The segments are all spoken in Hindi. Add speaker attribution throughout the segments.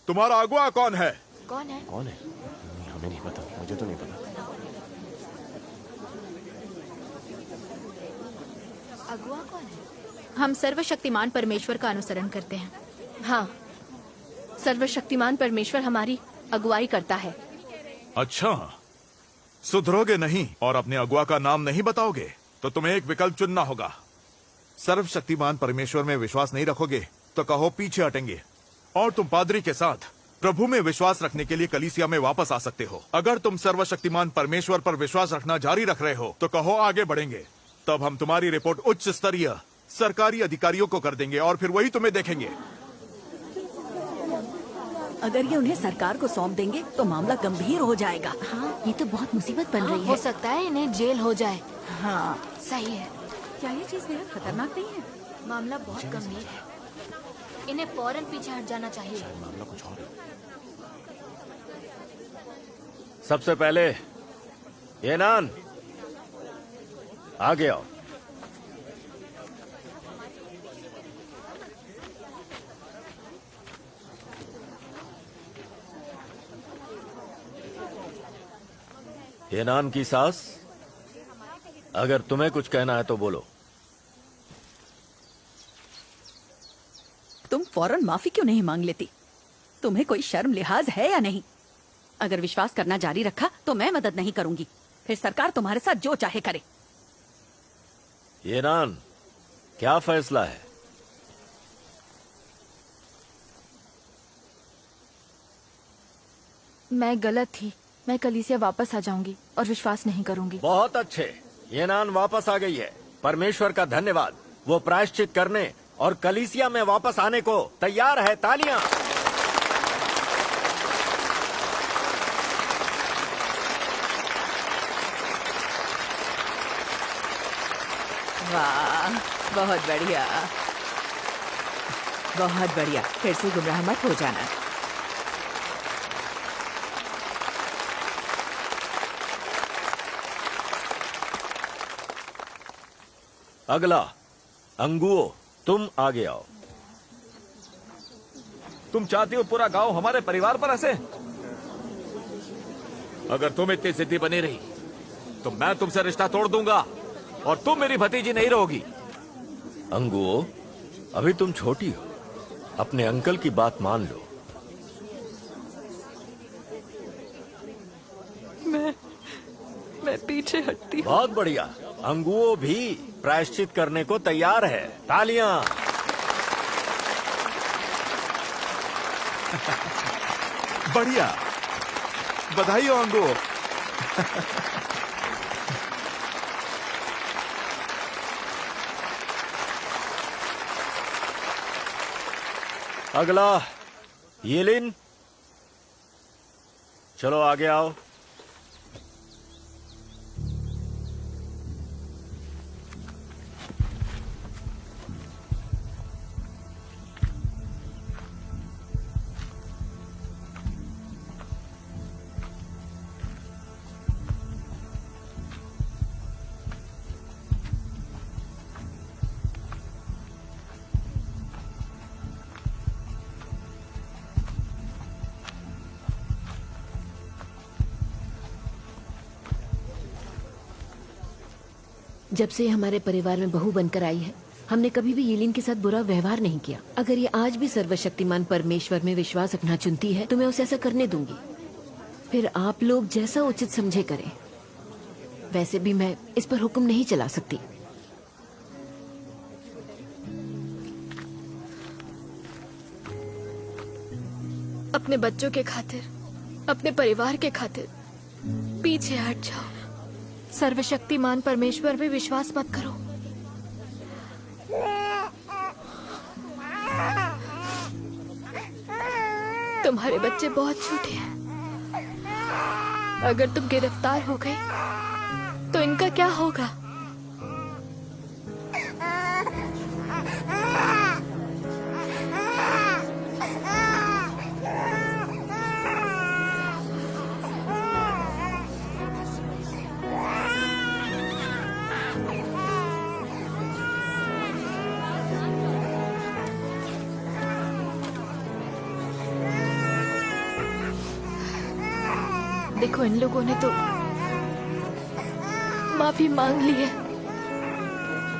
Speaker 1: तुम्हारा अगुआ कौन है?
Speaker 2: कौन है?
Speaker 3: कौन है? नहीं, हमें नहीं पता, मुझे तो नहीं पता।
Speaker 2: अगुआ कौन है?
Speaker 4: हम सर्वशक्तिमान परमेश्वर का अनुसरण करते हैं।
Speaker 5: हाँ, सर्वशक्तिमान परमेश्वर हमारी अगुवाई करता है।
Speaker 1: अच्छा, सुधरोगे नहीं और अपने अगुआ का नाम नहीं बताओगे तो तुम्हें एक विकल्प चुनना होगा। सर्वशक्तिमान परमेश्वर में विश्वास नहीं रखोगे तो कहो पीछे हटेंगे, और तुम पादरी के साथ प्रभु में विश्वास रखने के लिए कलीसिया में वापस आ सकते हो। अगर तुम सर्वशक्तिमान परमेश्वर पर विश्वास रखना जारी रख रहे हो तो कहो आगे बढ़ेंगे। तब हम तुम्हारी रिपोर्ट उच्च स्तरीय सरकारी अधिकारियों को कर देंगे और फिर वही तुम्हें देखेंगे।
Speaker 6: अगर ये उन्हें सरकार को सौंप देंगे तो मामला गंभीर हो जाएगा।
Speaker 5: हाँ, ये तो बहुत मुसीबत बन रही
Speaker 2: हो
Speaker 5: है।
Speaker 2: सकता है इन्हें जेल हो जाए।
Speaker 6: हाँ,
Speaker 2: सही है,
Speaker 6: क्या ये चीज बेहद खतरनाक नहीं है?
Speaker 2: मामला बहुत गंभीर है। इन्हें फौरन पीछे हट जाना चाहिए।
Speaker 3: मामला कुछ और है। सबसे पहले येनान, आगे आओ। येनान की सास, अगर तुम्हें कुछ कहना है तो बोलो।
Speaker 6: तुम फौरन माफी क्यों नहीं मांग लेती? तुम्हें कोई शर्म लिहाज है या नहीं? अगर विश्वास करना जारी रखा तो मैं मदद नहीं करूंगी, फिर सरकार तुम्हारे साथ जो चाहे करे।
Speaker 3: येनान, क्या फैसला है?
Speaker 4: मैं गलत थी। मैं कलीसिया वापस आ जाऊंगी और विश्वास नहीं करूंगी।
Speaker 3: बहुत अच्छे, येनान वापस आ गई है। परमेश्वर का धन्यवाद। वो प्रायश्चित करने और कलीसिया में वापस आने को तैयार है। तालियां।
Speaker 6: वाह, बहुत बढ़िया, बहुत बढ़िया। फिर से गुमराह मत हो जाना।
Speaker 3: अगला, अंगुओ, तुम आगे आओ।
Speaker 1: तुम चाहती हो पूरा गांव हमारे परिवार पर हंसे? अगर तुम इतनी जिद्दी बनी रही तो मैं तुमसे रिश्ता तोड़ दूंगा और तुम मेरी भतीजी नहीं रहोगी।
Speaker 3: अंगुओ, अभी तुम छोटी हो, अपने अंकल की बात मान लो।
Speaker 6: मैं पीछे हटती हूँ।
Speaker 3: बहुत बढ़िया। अंगुओ भी प्रायश्चित करने को तैयार है। तालियां।
Speaker 1: बढ़िया, बधाई हो अंगो।
Speaker 3: अगला, येलिन, चलो आगे आओ।
Speaker 5: जब से हमारे परिवार में बहू बनकर आई है, हमने कभी भी येलिन के साथ बुरा व्यवहार नहीं किया। अगर ये आज भी सर्वशक्तिमान परमेश्वर में विश्वास रखना चुनती है तो मैं उसे ऐसा करने दूंगी। फिर आप लोग जैसा उचित समझे करें। वैसे भी मैं इस पर हुक्म नहीं चला सकती।
Speaker 4: अपने बच्चों के खातिर, अपने परिवार के खातिर पीछे हट जाओ। सर्वशक्तिमान परमेश्वर पे विश्वास मत करो। तुम्हारे बच्चे बहुत छोटे हैं। अगर तुम गिरफ्तार हो गए तो इनका क्या होगा? देखो इन लोगों ने तो माफी मांग ली है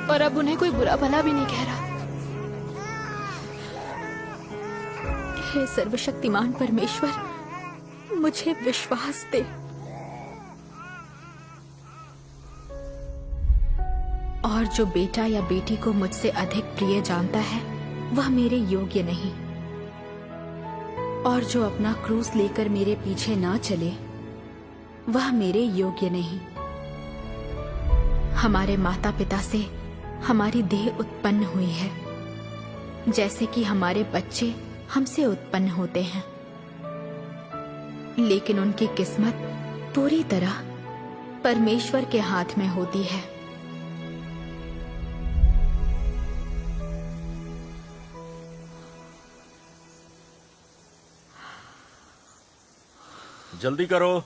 Speaker 4: और अब उन्हें कोई बुरा भला भी नहीं कह रहा। हे सर्वशक्तिमान परमेश्वर, मुझे विश्वास दे। और जो बेटा या बेटी को मुझसे अधिक प्रिय जानता है वह मेरे योग्य नहीं, और जो अपना क्रूस लेकर मेरे पीछे ना चले वह मेरे योग्य नहीं। हमारे माता पिता से हमारी देह उत्पन्न हुई है, जैसे कि हमारे बच्चे हमसे उत्पन्न होते हैं, लेकिन उनकी किस्मत पूरी तरह परमेश्वर के हाथ में होती है।
Speaker 3: जल्दी करो।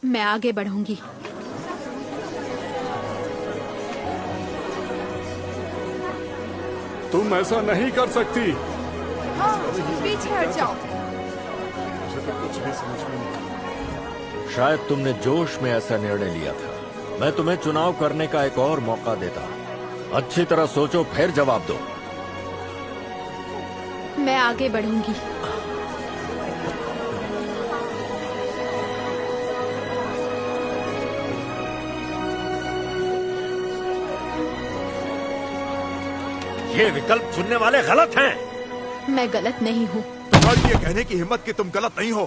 Speaker 4: मैं आगे बढ़ूंगी।
Speaker 7: तुम ऐसा नहीं कर सकती।
Speaker 4: पीछे हट जाओ।
Speaker 3: शायद तुमने जोश में ऐसा निर्णय लिया था। मैं तुम्हें चुनाव करने का एक और मौका देता। अच्छी तरह सोचो फिर जवाब दो।
Speaker 4: मैं आगे बढ़ूंगी।
Speaker 3: ये विकल्प चुनने वाले गलत हैं।
Speaker 4: मैं गलत नहीं हूँ।
Speaker 1: तुम्हारी ये कहने की हिम्मत कि तुम गलत नहीं हो।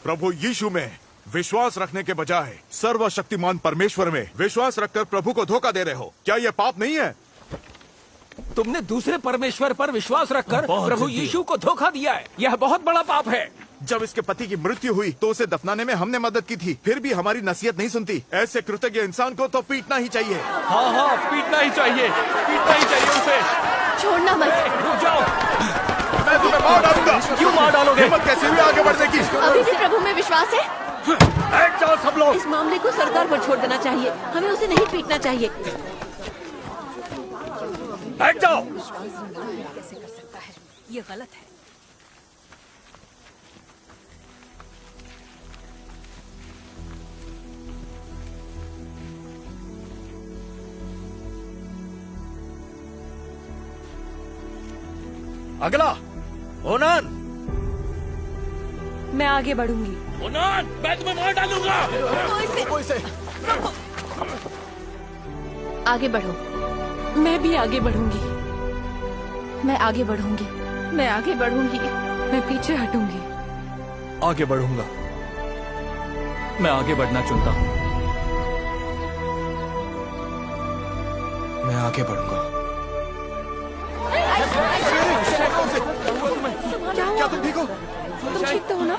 Speaker 1: प्रभु यीशु में विश्वास रखने के बजाय सर्वशक्तिमान परमेश्वर में विश्वास रखकर प्रभु को धोखा दे रहे हो। क्या ये पाप नहीं है?
Speaker 8: तुमने दूसरे परमेश्वर पर विश्वास रखकर प्रभु यीशु को धोखा दिया है। यह बहुत बड़ा पाप है।
Speaker 1: जब इसके पति की मृत्यु हुई तो उसे दफनाने में हमने मदद की थी, फिर भी हमारी नसीहत नहीं सुनती। ऐसे कृतज्ञ इंसान को तो पीटना ही चाहिए।
Speaker 8: हाँ, पीटना ही चाहिए, पीटना ही चाहिए उसे।
Speaker 4: छोड़ना मत।
Speaker 8: रुक जाओ।
Speaker 1: मैं तुम्हें मार डालूंगा।
Speaker 8: क्यों मार डालोगे?
Speaker 1: हिम्मत कैसे हुई आगे बढ़ने की?
Speaker 4: अभी भी प्रभु में विश्वास है।
Speaker 3: बैठ जाओ सब लोग।
Speaker 5: इस मामले को सरकार पर छोड़ देना चाहिए, हमें उसे नहीं पीटना चाहिए।
Speaker 3: बैठ जाओ।
Speaker 6: कैसे कर सकता है? ये गलत है।
Speaker 3: अगला ओनान।
Speaker 6: मैं आगे बढ़ूंगी।
Speaker 8: ओनान, मैं तुम्हें मार डालूंगा।
Speaker 4: आगे बढ़ो।
Speaker 6: मैं भी आगे बढ़ूंगी।
Speaker 4: मैं आगे बढ़ूंगी।
Speaker 6: मैं आगे बढ़ूंगी। मैं पीछे हटूंगी।
Speaker 8: आगे बढ़ूंगा। मैं आगे बढ़ना चुनता हूँ। मैं आगे बढ़ूंगा।
Speaker 1: क्या तुम ठीक हो?
Speaker 6: तुम ठीक तो हो ना?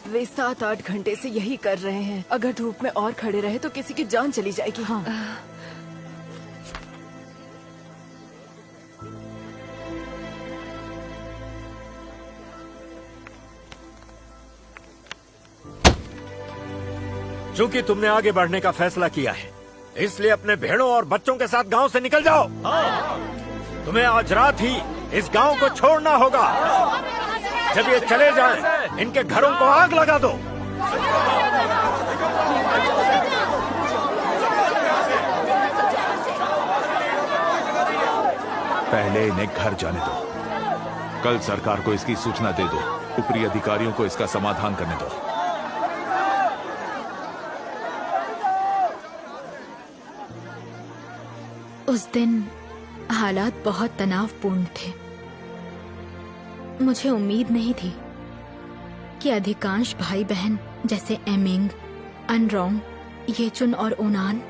Speaker 9: वे 7-8 घंटे से यही कर रहे हैं। अगर धूप में और खड़े रहे तो किसी की जान चली जाएगी।
Speaker 6: हाँ।
Speaker 3: चूंकि तुमने आगे बढ़ने का फैसला किया है, इसलिए अपने भेड़ों और बच्चों के साथ गांव से निकल जाओ। तुम्हें आज रात ही इस गांव को छोड़ना होगा। जब ये चले जाएं, इनके घरों को आग लगा दो।
Speaker 1: पहले इन्हें घर जाने दो। कल सरकार को इसकी सूचना दे दो। ऊपरी अधिकारियों को इसका समाधान करने दो।
Speaker 4: उस दिन हालात बहुत तनावपूर्ण थे। मुझे उम्मीद नहीं थी कि अधिकांश भाई बहन जैसे एमिंग, अनरोंग, येचुन और ओनान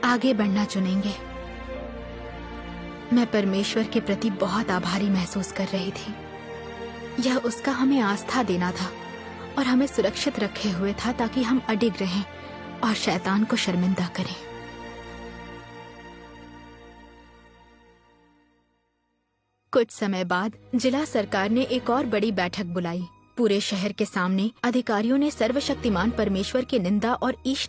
Speaker 4: आगे बढ़ना चुनेंगे। मैं परमेश्वर के प्रति बहुत आभारी महसूस कर रही थी। यह उसका हमें आस्था देना था और हमें सुरक्षित रखे हुए था ताकि हम अडिग रहें और शैतान को शर्मिंदा करें। कुछ समय बाद जिला सरकार ने एक और बड़ी बैठक बुलाई। पूरे शहर के सामने अधिकारियों ने सर्वशक्तिमान परमेश्वर की निंदा और ईश